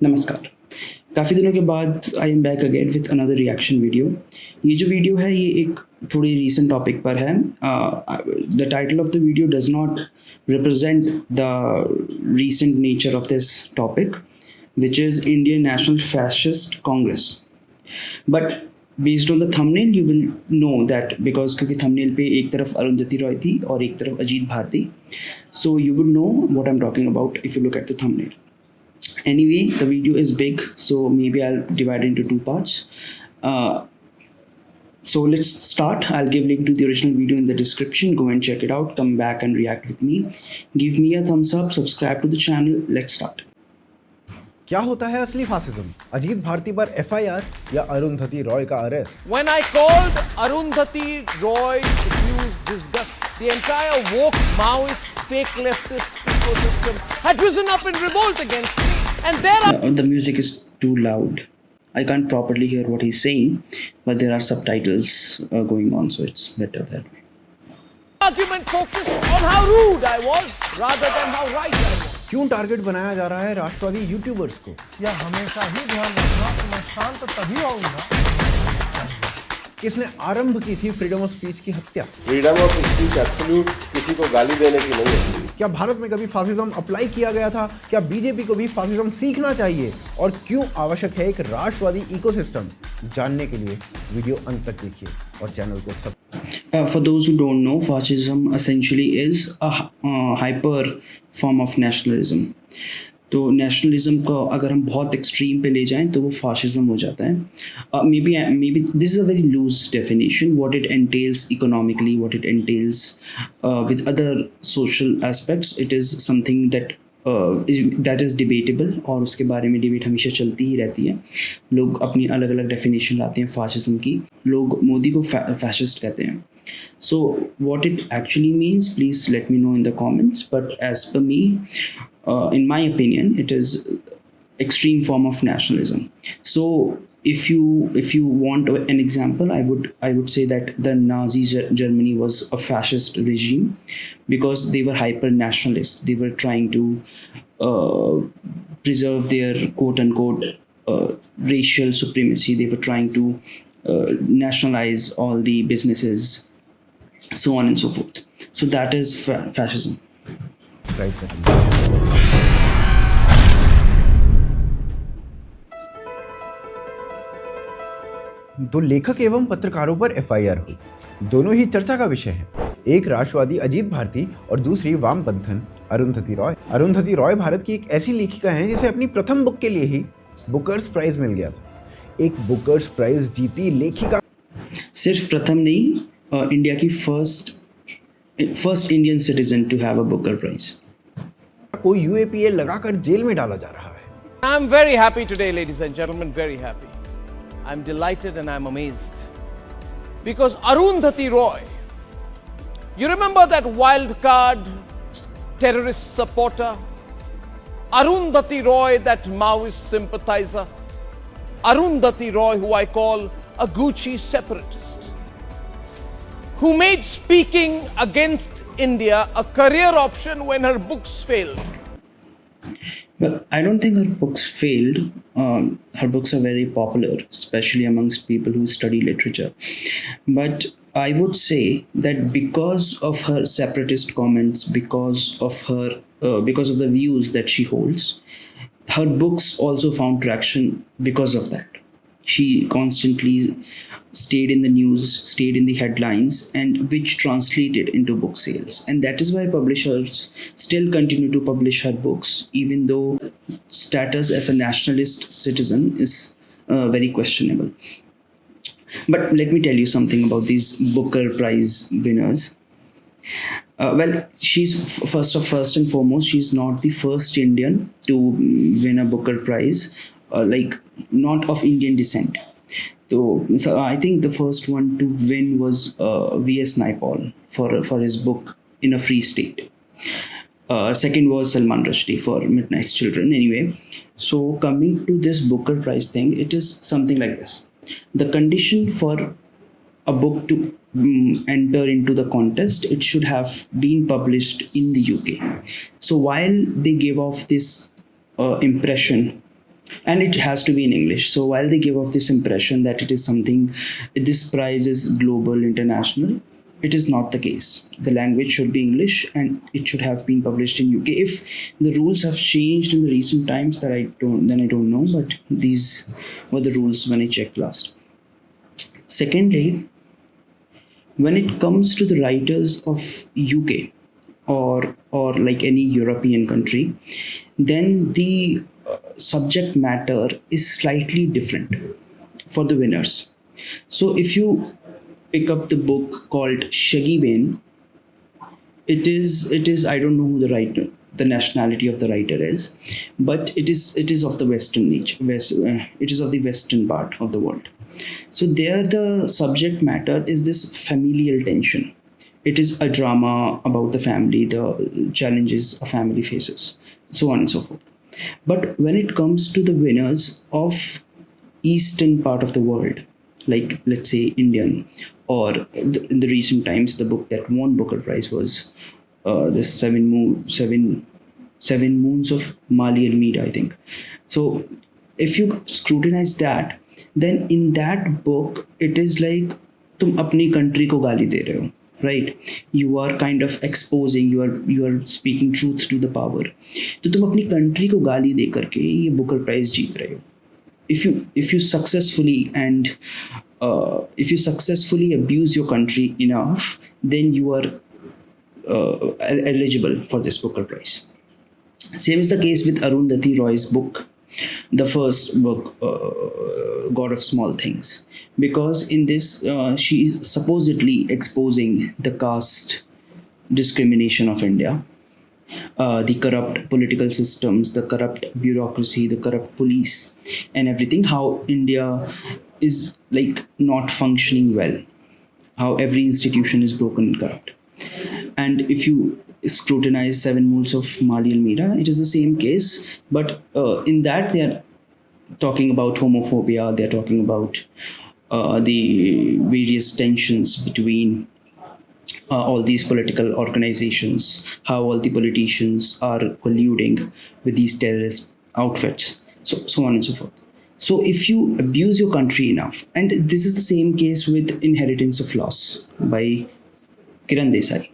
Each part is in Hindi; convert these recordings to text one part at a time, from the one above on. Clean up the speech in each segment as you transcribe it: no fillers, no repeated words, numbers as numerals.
नमस्कार। काफ़ी दिनों के बाद I am back again with another reaction video. ये जो वीडियो है ये एक थोड़ी रीसेंट टॉपिक पर है। The title of the video does not represent the recent nature of this topic which is Indian National Fascist Congress. But based on the thumbnail you will know that because क्योंकि thumbnail पे एक तरफ अरुंधति रॉय थी और एक तरफ Ajit Bharti, so you would know what I'm talking about if you look at the thumbnail. Anyway, the video is big, so maybe I'll divide it into two parts. So let's start. I'll give link to the original video in the description. Go and check it out. Come back and react with me. Give me a thumbs up. Subscribe to the channel. Let's start. क्या होता है असली फासिज्म? अजीत भारती पर एफआईआर या अरुंधति रॉय का arrest? When I called Arundhati Roy's accused disgust, the entire woke Maoist fake leftist ecosystem had risen up in revolt against me. And there are The music is too loud. I can't properly hear what he's saying, but there are subtitles going on, so it's better that way. argument focused on how rude I was rather than how right I was. क्यों टारगेट बनाया जा रहा है राष्ट्रवादी यूट्यूबर्स को? यह हमेशा ही ध्यान रखना कि मैं शांत तभी होऊंगा। किसने आरंभ की थी फ्रीडम ऑफ स्पीच की हत्या? फ्रीडम ऑफ स्पीच एब्सोल्यूट किसी को गाली देने की नहीं है। क्या भारत में कभी फासिज्म अप्लाई किया गया था? क्या बीजेपी को भी फासिज्म सीखना चाहिए? और क्यों आवश्यक है एक राष्ट्रवादी इकोसिस्टम? जानने के लिए वीडियो अंत तक देखिए और चैनल को For those who don't know, fascism essentially is a hyper form of nationalism. तो नेशनलिज्म को अगर हम बहुत एक्सट्रीम पे ले जाएं तो वो फाशिज्म हो जाता है। Maybe this is a very loose definition what it entails economically, what it entails with other social aspects. It is something that is debatable और उसके बारे में डिबेट हमेशा चलती ही रहती है। लोग अपनी अलग अलग डेफिनेशन लाते हैं फाशिज्म की। लोग मोदी को फैशिस्ट कहते हैं। So what it actually means, please let me know in the comments. But as per me, in my opinion, it is extreme form of nationalism. So if you want an example, I would say that the Nazi Germany was a fascist regime because they were hyper nationalist. They were trying to preserve their quote unquote racial supremacy. They were trying to nationalize all the businesses, so on and so forth. So that is fascism. दो लेखक एवं पत्रकारों पर एफआईआर हुई। दोनों ही चर्चा का विषय है। एक राष्ट्रवादी अजीत भारती और दूसरी वामपंथन अरुंधति रॉय। अरुंधति रॉय भारत की एक ऐसी लेखिका हैं जिसे अपनी प्रथम बुक के लिए ही बुकर्स प्राइज मिल गया था। एक बुकर्स प्राइज जीती लेखिका सिर्फ प्रथम नहीं, इंडिया की first Indian citizen to have a Booker prize को यूएपीए लगाकर जेल में डाला जा रहा है। I'm very happy today, ladies and gentlemen, very happy. I'm delighted and I'm amazed. Because Arundhati Roy, you remember that wild card terrorist supporter? Arundhati Roy, that Maoist sympathizer? Arundhati Roy, who I call a Gucci separatist, who made speaking against India a career option when her books failed. Well, I don't think her books failed. Her books are very popular, especially amongst people who study literature. But I would say that because of her separatist comments, because of the views that she holds, her books also found traction because of that. She constantly stayed in the news, stayed in the headlines, and which translated into book sales. And that is why publishers still continue to publish her books, even though status as a nationalist citizen is very questionable. But let me tell you something about these Booker Prize winners. Well, she's first and foremost, she's not the first Indian to win a Booker Prize, not of Indian descent. So I think the first one to win was V.S. Naipaul for his book In a Free State. Second was Salman Rushdie for Midnight's Children. Anyway, so coming to this Booker Prize thing, it is something like this. The condition for a book to enter into the contest, it should have been published in the UK. So while they gave off this impression and it has to be in English. So while they give off this impression that it is something, this prize is global, international, it is not the case. The language should be English, and it should have been published in UK. If the rules have changed in the recent times, that I don't know, but these were the rules when I checked last. Secondly, when it comes to the writers of UK or like any European country, then the subject matter is slightly different for the winners. So if you pick up the book called Shaggy Bane, it is I don't know who the nationality of the writer is, but it is of the western niche, it is of the western part of the world. So there the subject matter is this familial tension. It is a drama about the family, the challenges a family faces, so on and so forth. But when it comes to the winners of eastern part of the world, like let's say Indian, or in the recent times, the book that won Booker Prize was the Seven Moons of Mali Almeida, I think. So if you scrutinize that, then in that book it is like तुम अपनी country को गाली दे रहे हो, right? You are kind of exposing, you are speaking truth to the power. तो तुम अपनी country को गाली दे करके ये Booker Prize जीत रहे हो. If you successfully abuse your country enough, then you are eligible for this Booker Prize. Same is the case with Arundhati Roy's book, the first book, God of Small Things, because in this she is supposedly exposing the caste discrimination of India, the corrupt political systems, the corrupt bureaucracy, the corrupt police, and everything, how India is like not functioning well, how every institution is broken and corrupt. And if you scrutinize Seven Moons of Mali Almeida, it is the same case, but in that they are talking about homophobia, they are talking about the various tensions between all these political organizations, how all the politicians are colluding with these terrorist outfits, so on and so forth. So if you abuse your country enough, and this is the same case with Inheritance of Loss by Kiran Desai,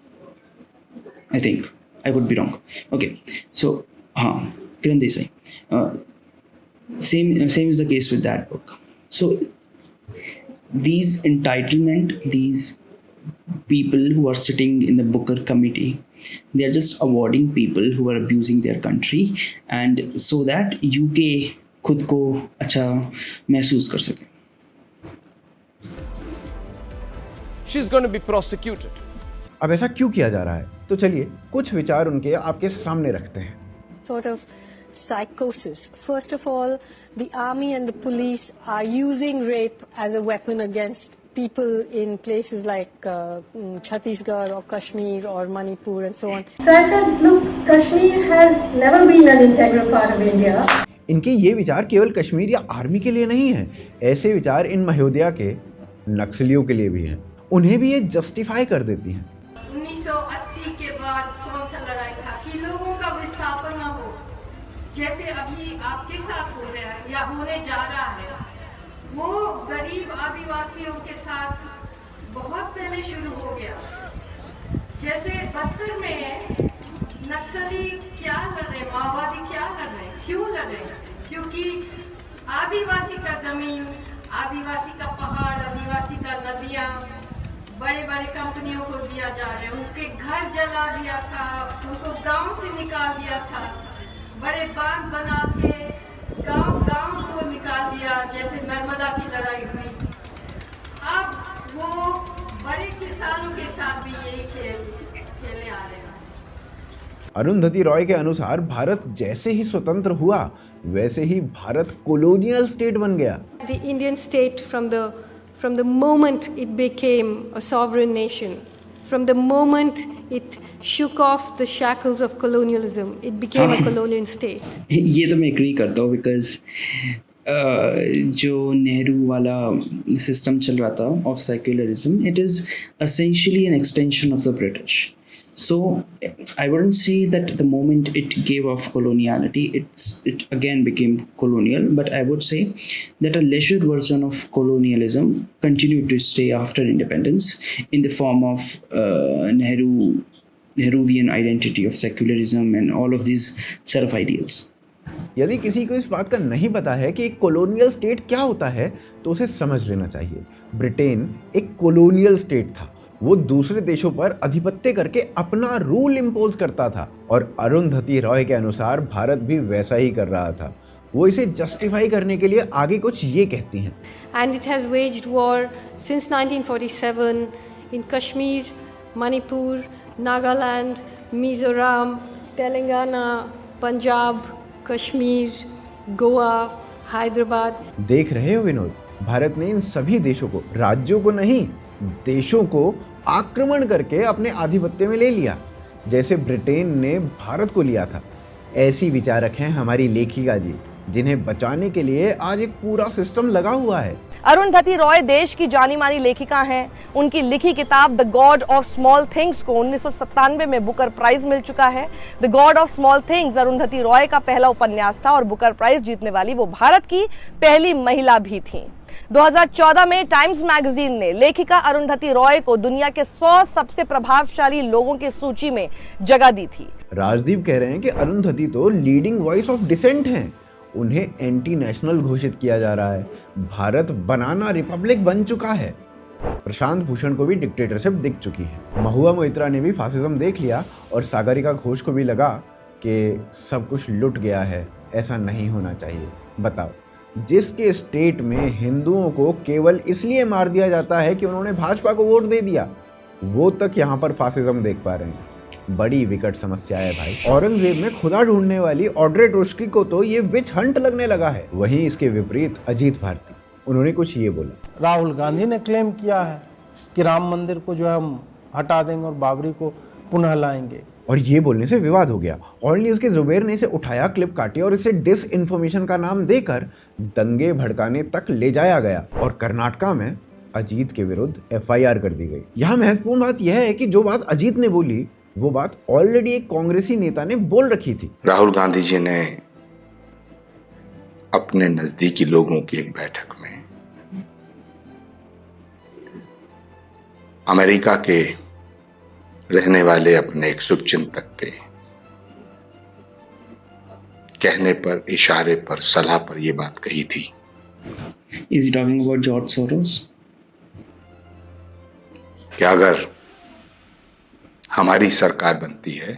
I think. I would be wrong. Okay, so Kiran Desai. Same is the case with that book. So these entitlement, these people who are sitting in the Booker committee, they are just awarding people who are abusing their country, and so that UK खुद को अच्छा महसूस कर सके. She's going to be prosecuted. अब ऐसा क्यों किया जा रहा है? तो चलिए कुछ विचार उनके आपके सामने रखते हैं. Sort of psychosis. First of all, the army and the police are using rape as a weapon against people in places like Chhattisgarh or Kashmir or Manipur and so on. So I said, look, Kashmir has never been an integral part of India. इनके ये विचार केवल कश्मीर या आर्मी के लिए नहीं हैं. ऐसे विचार इन महोदया के नक्सलियों के लिए भी हैं. उन्हें भी ये जस्टिफाई कर देती हैं. 1980 के बाद कौन सा लड़ाई था कि लोगों का विस्थापन न हो, जैसे अभी आपके साथ हो रहा है या होने जा रहा है, वो गरीब आदिवासियों के साथ बहुत पहले शुरू हो गया. जैसे बस्तर में नक्सली क्या लड़ रहे, माओवादी क्या लड़ रहे, क्यों लड़ रहे? क्योंकि आदिवासी का जमीन, आदिवासी का पहाड़, आदिवासी का नदियाँ बड़े बड़े कंपनियों को दिया जा रहा है. उनके घर जला दिया था, उनको गांव से निकाल दिया था, बड़े बांध बना के गांव को निकाल दिया, जैसे नर्मदा की लड़ाई हुई. अब वो बड़े किसानों के साथ भी यही खेलने आ रहे हैं. अरुंधति रॉय के अनुसार भारत जैसे ही स्वतंत्र हुआ, वैसे ही भारत कॉलोनियल स्टेट बन गया. The Indian state from the moment it became a sovereign nation, from the moment it shook off the shackles of colonialism, it became a colonial state. ये तो मैं एग्री करता हूँ, बिकॉज जो नेहरू वाला सिस्टम चल रहा था of secularism, it is essentially an extension of the British. So I wouldn't say that the moment it gave off coloniality, it again became colonial, but I would say that a leisured version of colonialism continued to stay after independence in the form of Nehruvian identity of secularism and all of these set of ideals. यदि किसी को इस बात का नहीं पता है कि एक कॉलोनियल स्टेट क्या होता है तो उसे समझ लेना चाहिए। ब्रिटेन एक कॉलोनियल स्टेट था, वो दूसरे देशों पर आधिपत्य करके अपना रूल इम्पोज करता था और अरुंधति रॉय के अनुसार भारत भी वैसा ही कर रहा था। वो इसे जस्टिफाई करने के लिए आगे कुछ ये कहती हैं। And it has waged war since 1947 in Kashmir, Manipur, Nagaland, Mizoram, Telangana, Punjab, Kashmir, Goa, Hyderabad. देख रहे हो विनोद, भारत ने इन सभी देशों को, राज्यों को नहीं, देशों को आक्रमण करके अपने आधिपत्य में ले लिया, जैसे ब्रिटेन ने भारत को लिया था। ऐसी विचारक हैं हमारी लेखिका जी, जिन्हें बचाने के लिए आज एक पूरा सिस्टम लगा हुआ है। अरुंधति रॉय देश की जानी मानी लेखिका हैं। उनकी लिखी किताब the God of small things को 1997 में बुकर प्राइज मिल चुका है। The God of small things Arundhati Roy का पहला उपन्यास था और बुकर प्राइज जीतने वाली वो भारत की पहली महिला भी थी। 2014 में टाइम्स मैगजीन ने लेखिका अरुंधति रॉय को दुनिया के 100 सबसे प्रभावशाली लोगों की सूची में जगह दी थी। राजदीप कह रहे हैं कि अरुंधति तो लीडिंग वॉइस ऑफ डिसेंट हैं, उन्हें एंटी नेशनल घोषित किया जा रहा है। भारत बनाना रिपब्लिक बन चुका है। प्रशांत भूषण को भी डिक्टेटरशिप दिख चुकी है। महुआ मोइत्रा ने भी फासिज्म देख लिया और सागरिका घोष को भी लगा कि सब कुछ लुट गया है, ऐसा नहीं होना चाहिए। बताओ, जिसके स्टेट में हिंदुओं को केवल इसलिए मार दिया जाता है कि उन्होंने भाजपा को वोट दे दिया, वो तक यहाँ पर फासिज्म देख पा रहे हैं। बड़ी विकट समस्या है भाई। औरंगजेब में खुदा ढूंढने वाली ऑड्रे टोस्की को तो ये विच हंट लगने लगा है। वहीं इसके विपरीत अजीत भारती, उन्होंने कुछ ये बोला। राहुल गांधी ने क्लेम किया है कि राम मंदिर को जो है हम हटा देंगे और बाबरी को पुनः लाएंगे, और ये बोलने से विवाद हो गया। ऑल न्यूज के जुबेर ने इसे उठाया, क्लिप काटी और इसे डिस इन्फॉर्मेशन का नाम देकर दंगे भड़काने तक ले जाया गया और कर्नाटका में अजीत के विरुद्ध FIR कर दी गई। यहाँ महत्वपूर्ण बात यह है कि जो बात अजीत ने बोली वो बात ऑलरेडी एक कांग्रेसी नेता ने बोल रखी थी। राहुल गांधी जी ने अपने नजदीकी लोगों की एक बैठक में अमेरिका के रहने वाले अपने एक शुभचिंतक के कहने पर, इशारे पर, सलाह पर यह बात कही थी। Is he talking about George Soros? कि अगर हमारी सरकार बनती है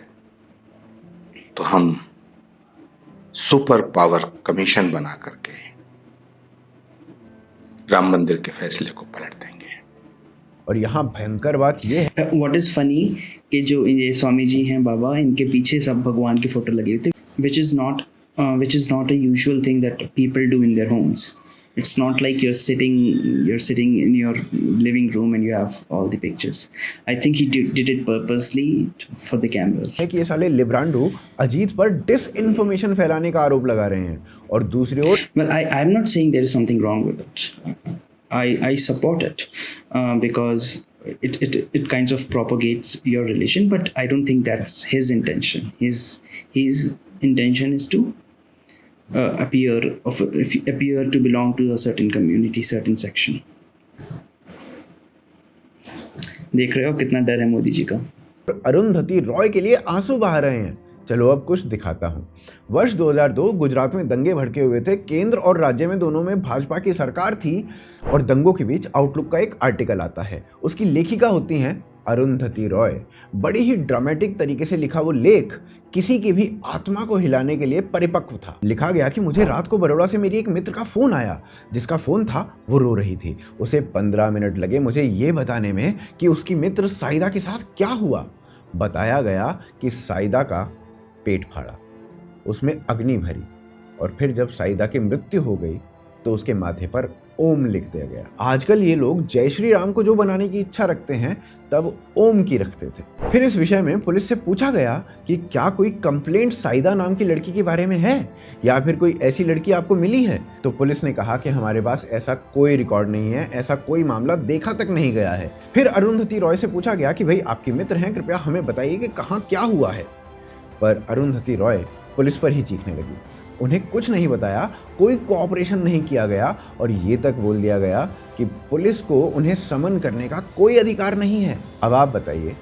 तो हम सुपर पावर कमीशन बना करके राम मंदिर के फैसले को पलट देंगे। और यहाँ भयंकर बात ये है, व्हाट इज फनी कि जो ये स्वामी जी हैं बाबा, इनके पीछे सब भगवान की फोटो लगी हुई थी, which is not a usual thing that people do in their homes. It's not like you're sitting in your living room and you have all the pictures. I think he did it purposely for the cameras. है कि ये साले लिब्रांडो अजीत पर डिस इन्फॉर्मेशन फैलाने का आरोप लगा रहे हैं और दूसरी ओर Well, I'm not saying there is something wrong with it. I support it because it kinds of propagates your religion, but I don't think that's his intention. His intention is to appear to belong to a certain community, certain section. देख रहे हो कितना डर है मोदी जी का। अरुंधति रॉय के लिए आंसू बहा रहे हैं। चलो अब कुछ दिखाता हूँ। वर्ष 2002 गुजरात में दंगे भड़के हुए थे। केंद्र और राज्य में दोनों में भाजपा की सरकार थी और दंगों के बीच आउटलुक का एक आर्टिकल आता है। उसकी लेखिका होती हैं अरुंधति रॉय। बड़ी ही ड्रामेटिक तरीके से लिखा वो लेख किसी की भी आत्मा को हिलाने के लिए परिपक्व था। लिखा गया कि मुझे रात को बड़ौदा से मेरी एक मित्र का फ़ोन आया, जिसका फ़ोन था वो रो रही थी। उसे 15 मिनट लगे मुझे ये बताने में कि उसकी मित्र साइदा के साथ क्या हुआ। बताया गया कि साइदा का पेट फाड़ा, उसमें अग्नि भरी और फिर जब साइदा की मृत्यु हो गई तो उसके माथे पर ओम लिख दिया गया। आजकल ये लोग जय श्री राम को जो बनाने की इच्छा रखते हैं तब ओम की रखते थे। फिर इस विषय में पुलिस से पूछा गया कि क्या कोई कंप्लेंट साइदा नाम की लड़की के बारे में है या फिर कोई ऐसी लड़की आपको मिली है, तो पुलिस ने कहा कि हमारे पास ऐसा कोई रिकॉर्ड नहीं है, ऐसा कोई मामला देखा तक नहीं गया है। फिर अरुंधति रॉय से पूछा गया कि भाई आपके मित्र हैं, कृपया हमें बताइए कि कहाँ क्या हुआ है। पर अरुंधति रॉय पुलिस पर ही चीखने लगी। उन्हें कुछ नहीं बताया, कोई कोऑपरेशन नहीं किया गया और ये तक बोल दिया गया कि पुलिस को उन्हें समन करने का कोई अधिकार नहीं है। अब आप बताइए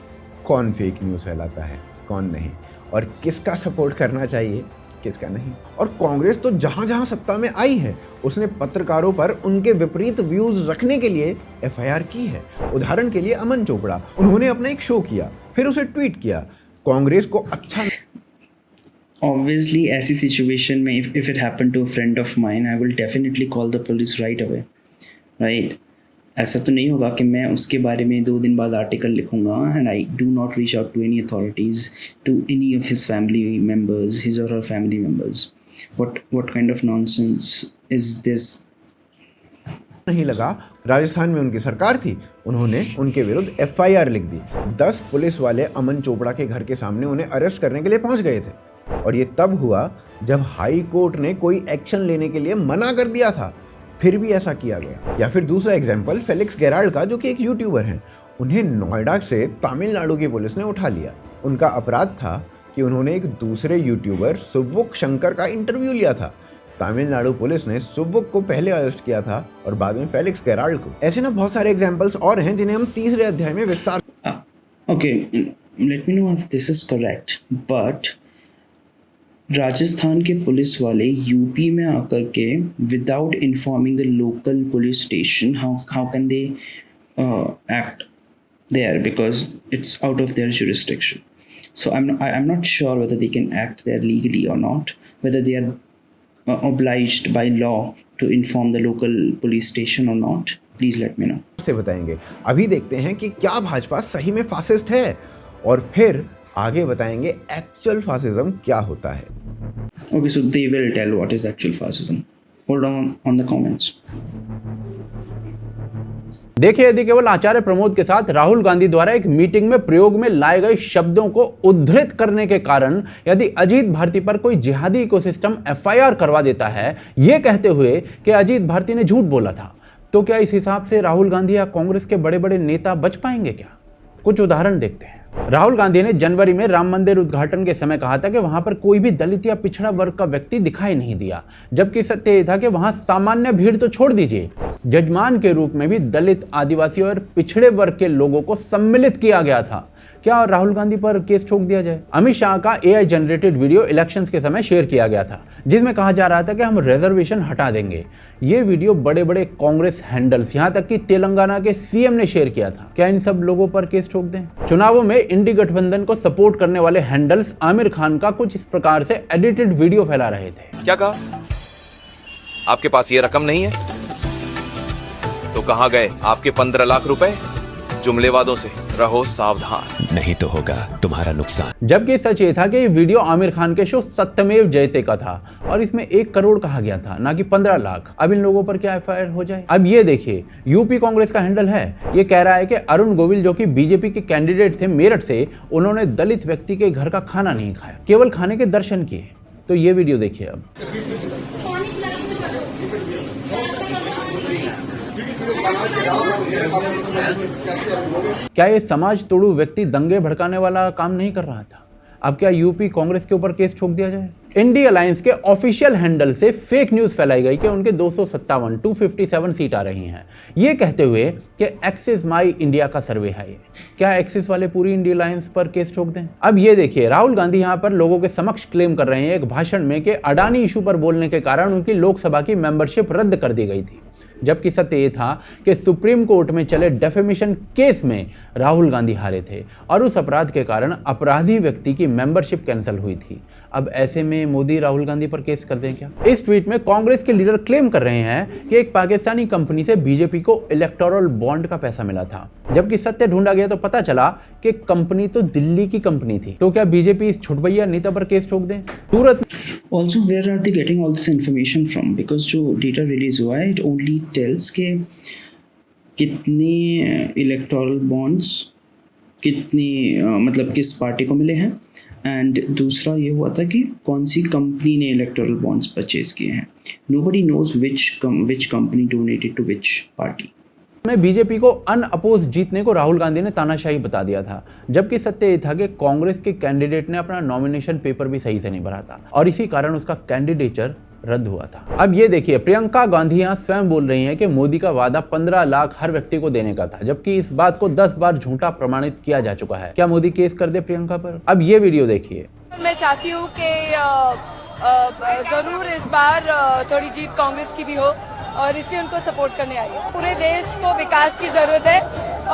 कौन फेक न्यूज़ फैलाता है, कौन नहीं, और किसका सपोर्ट करना चाहिए, किसका नहीं। और कांग्रेस तो जहां जहां सत्ता में आई है उसने पत्रकारों पर उनके विपरीत व्यूज रखने के लिए एफआईआर की है। उदाहरण के लिए अमन चोपड़ा, उन्होंने अपना एक शो किया, फिर उसे ट्वीट किया। कांग्रेस को अच्छा Obviously, ऐसी सिचुएशन में if it happened to a friend of mine, I will definitely call the police right away, right? ऐसा तो नहीं होगा कि मैं उसके बारे में 2 दिन बाद आर्टिकल लिखूंगा and I do not reach out to any authorities, to any of his family members, his or her family members. What kind of nonsense is this? नहीं लगा। राजस्थान में उनकी सरकार थी, उन्होंने उनके विरुद्ध एफआईआर लिख दी। 10 पुलिस वाले अमन चोपड़ा के घर के सामने उन्हें अरेस्ट करने के लिए पहुंच गए थे और ये तब हुआ जब हाई कोर्ट ने कोई एक्शन लेने के लिए मना कर दिया था, फिर भी ऐसा किया गया। या फिर दूसरा एग्जाम्पल फेलिक्स गेराल्ड का, जो कि एक यूट्यूबर हैं। उन्हें नोएडा से तमिलनाडु की पुलिस ने उठा लिया। उनका अपराध था कि उन्होंने एक दूसरे यूट्यूबर सुव्वुक शंकर का इंटरव्यू लिया था। तमिलनाडु पुलिस ने सुव्वुक को पहले अरेस्ट किया था और बाद में फेलिक्स गेराल्ड को। ऐसे ना बहुत सारे एग्जाम्पल्स और हैं जिन्हें हम तीसरे अध्याय में विस्तार। Okay, let me know if this is correct, but Rajasthan के पुलिस वाले यूपी में आकर के without informing the local police station, how can they act there, because it's out of their jurisdiction. So I'm not sure whether they can act there legally or not, whether they are obliged by law to inform the local police station or not. Please let me know. से बताएंगे। अभी देखते हैं कि क्या भाजपा सही में फासिस्ट है और फिर आगे बताएंगे एक्चुअल फासिज्म क्या होता है। Okay, so they will tell what is actual fascism. Hold on the comments. देखिए, यदि केवल आचार्य प्रमोद के साथ राहुल गांधी द्वारा एक मीटिंग में प्रयोग में लाए गए शब्दों को उद्धृत करने के कारण यदि अजीत भारती पर कोई जिहादी इकोसिस्टम एफआईआर करवा देता है, ये कहते हुए कि अजीत भारती ने झूठ बोला था, तो क्या इस हिसाब से राहुल गांधी या कांग्रेस के बड़े बड़े नेता बच पाएंगे क्या? कुछ उदाहरण देखते हैं। राहुल गांधी ने जनवरी में राम मंदिर उद्घाटन के समय कहा था कि वहां पर कोई भी दलित या पिछड़ा वर्ग का व्यक्ति दिखाई नहीं दिया, जबकि सत्य यह था कि वहां सामान्य भीड़ तो छोड़ दीजिए, जजमान के रूप में भी दलित, आदिवासी और पिछड़े वर्ग के लोगों को सम्मिलित किया गया था। क्या राहुल गांधी पर केस ठोक दिया जाए? अमित शाह का एआई जनरेटेड वीडियो इलेक्शंस के समय शेयर किया गया था, जिसमें कहा जा रहा था कि हम रिजर्वेशन हटा देंगे। ये वीडियो बड़े बड़े कांग्रेस हैंडल्स, यहां तक कि तेलंगाना के सीएम ने शेयर किया था। क्या इन सब लोगों पर केस ठोक दें? चुनावों में इंडी गठबंधन को सपोर्ट करने वाले हैंडल्स आमिर खान का कुछ इस प्रकार से एडिटेड वीडियो फैला रहे थे। क्या कहा? आपके पास ये रकम नहीं है तो कहां गए आपके 15 लाख रुपए? जुमले वादों से रहो सावधान, नहीं तो होगा तुम्हारा नुकसान। जबकि सच ये था कि ये वीडियो आमिर खान के शो सत्यमेव जयते का था और इसमें 1 करोड़ कहा गया था, ना कि 15 लाख। अब इन लोगों पर क्या एफआईआर हो जाए? अब ये देखिए, यूपी कांग्रेस का हैंडल है, ये कह रहा है कि अरुण गोविल, जो कि बीजेपी के कैंडिडेट थे मेरठ से, उन्होंने दलित व्यक्ति के घर का खाना नहीं खाया, केवल खाने के दर्शन किए। तो ये वीडियो देखिए। अब क्या ये समाज तोड़ू व्यक्ति दंगे भड़काने वाला काम नहीं कर रहा था? अब क्या यूपी कांग्रेस के ऊपर केस ठोक दिया जाए? इंडी अलायंस के ऑफिशियल हैंडल से फेक न्यूज फैलाई गई कि उनके 257 सीट आ रही हैं, ये कहते हुए कि एक्सिस माई इंडिया का सर्वे है। क्या एक्सिस वाले पूरी इंडी अलायंस पर केस ठोक दें? अब ये देखिए, राहुल गांधी यहां पर लोगों के समक्ष क्लेम कर रहे हैं एक भाषण में कि अडानी इशू पर बोलने के कारण उनकी लोकसभा की मेंबरशिप रद्द कर दी गई थी, जबकि सत्य ये था कि सुप्रीम कोर्ट में चले डेफेमेशन केस में राहुल गांधी हारे थे और उस अपराध के कारण अपराधी व्यक्ति की मेंबरशिप कैंसिल हुई थी। अब ऐसे में मोदी राहुल गांधी पर केस कर दें क्या? इस ट्वीट में कांग्रेस के लीडर क्लेम कर रहे हैं कि एक पाकिस्तानी कंपनी से बीजेपी को इलेक्टोरल बॉन्ड का पैसा मिला था, जबकि सत्य ढूंढा गया तो पता चला कि कंपनी तो दिल्ली की कंपनी थी। तो क्या बीजेपी इस छुटभैया नेता पर केस ठोक दें? सूरत Also, where are they getting all this information from? Because जो डेटा रिलीज हुआ है, it only tells के कितने इलेक्टोरल बॉन्ड्स कितनी मतलब किस पार्टी को मिले हैं, एंड दूसरा ये हुआ था कि कौन सी कंपनी ने इलेक्टोरल बॉन्ड्स परचेज किए हैं. Nobody knows which company donated to which party. में बीजेपी को अनअपोज जीतने को राहुल गांधी ने तानाशाही बता दिया था, जबकि सत्य ये था कि कांग्रेस के कैंडिडेट ने अपना नॉमिनेशन पेपर भी सही से नहीं भरा था और इसी कारण उसका कैंडिडेचर रद्द हुआ था. अब ये देखिए, प्रियंका गांधी यहाँ स्वयं बोल रही हैं कि मोदी का वादा 15 लाख हर व्यक्ति को देने का था, जबकि इस बात को 10 बार झूठा प्रमाणित किया जा चुका है. क्या मोदी केस कर दे प्रियंका पर? अब ये वीडियो देखिए. मैं चाहती हूँ कि जरूर इस बार थोड़ी जीत कांग्रेस की भी हो और इसलिए उनको सपोर्ट करने आई है. पूरे देश को विकास की जरूरत है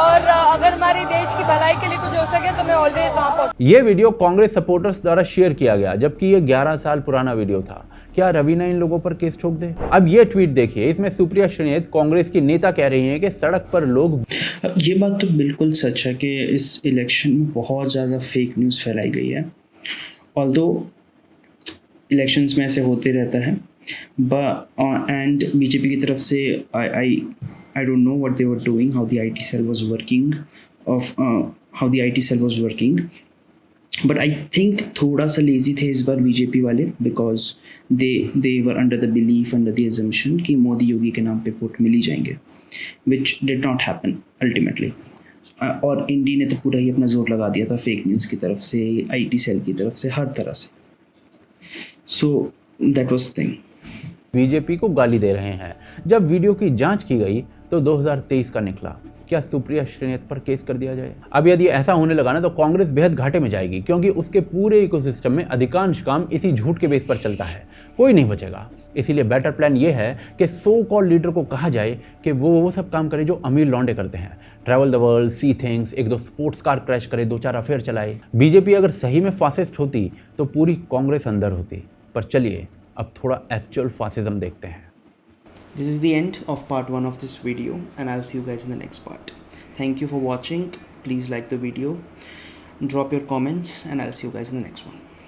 और अगर हमारे देश की भलाई के लिए कुछ हो सके तो मैं ऑलवेज वहाँ पहुँच. ये वीडियो कांग्रेस सपोर्टर्स द्वारा शेयर किया गया, जबकि ये 11 साल पुराना वीडियो था. क्या रवीना इन लोगों पर केस ठोक दे? अब ये ट्वीट देखिए, इसमें सुप्रिया श्रीनेत कांग्रेस की नेता कह रही हैं कि सड़क पर लोग. ये बात तो बिल्कुल सच है कि इस इलेक्शन में बहुत ज़्यादा फेक न्यूज़ फैलाई गई है. ऑल्दो इलेक्शंस में ऐसे होते रहता है, एंड बीजेपी की तरफ से I don't know what they were doing, how the IT cell was working, but I think थोड़ा सा लेजी थे इस बार बीजेपी वाले, because they were under the belief, under the assumption कि मोदी योगी के नाम पे वोट मिल ही जाएंगे, which did not happen ultimately. और इंडी ने तो पूरा ही अपना जोर लगा दिया था फेक न्यूज़ की तरफ से, आईटी सेल की तरफ से, हर तरह से. So that was thing. BJP को गाली दे रहे हैं. जब वीडियो की जांच की गई तो 2023 का निकला. क्या सुप्रिया श्रीनेत पर केस कर दिया जाए? अब यदि ऐसा होने लगा ना तो कांग्रेस बेहद घाटे में जाएगी, क्योंकि उसके पूरे इकोसिस्टम में अधिकांश काम इसी झूठ के बेस पर चलता है. कोई नहीं बचेगा. इसीलिए बेटर प्लान ये है कि सो कॉल लीडर को कहा जाए कि वो सब काम करे जो अमीर लौंडे करते हैं. Travel the world, see things, 1-2 sports car crash करे, 2-4 अफेयर चलाए. बीजेपी अगर सही में फासिस्ट होती तो पूरी कांग्रेस अंदर होती. पर चलिए अब थोड़ा एक्चुअल फासिज्म देखते हैं. This is the end of part 1 of this video, and I'll see you guys in the next part. Thank you for watching. Please like the video, drop your comments, and I'll see you guys in the next one.